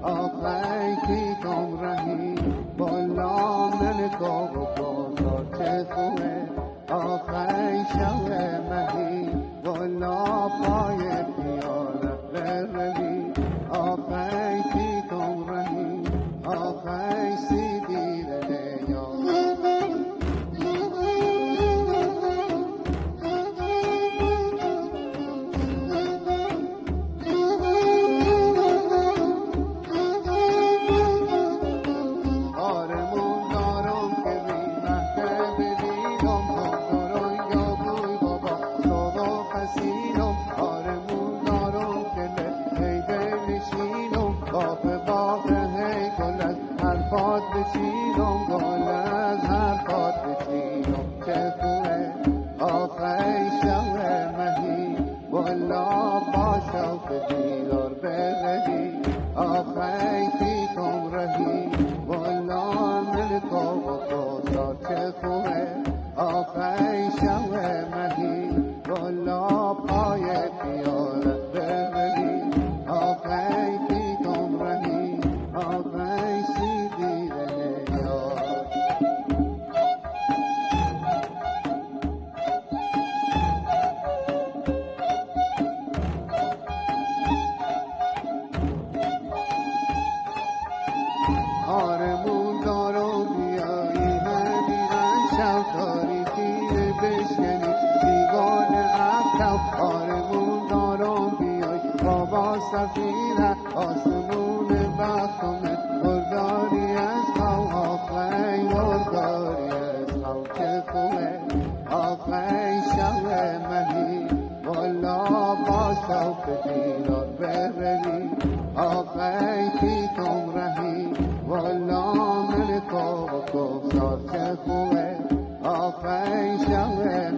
آخه کی کم رهی بالا من گاه و بازار چه خوبه آخه شب مهی بالا پای پیاله بروی آخه کی کم رهی آخه سی دیره یا بچینم گل از حرفات بچینم چه خوبه آخه شب مهی والا با شوق دیدار بروی آخه کی کم رهی والا ملکا و بازار چه خوبه آخه شب مهی والا پای پیاله بروی آخه کی کم رهی آخه سی آرمون دارم بیایی همیدن شب تاریکی بشکنی دیگان افتم آرمون دارم بیایی بابا سفیره آسمون بختمه برداری از خواهم آخه برداری از خواهم چه خوبه آخه شب مهی والا با شوق دیدار بروی آخه کی کم رهی والا ملکا و گفتار چه خوبه آخه شب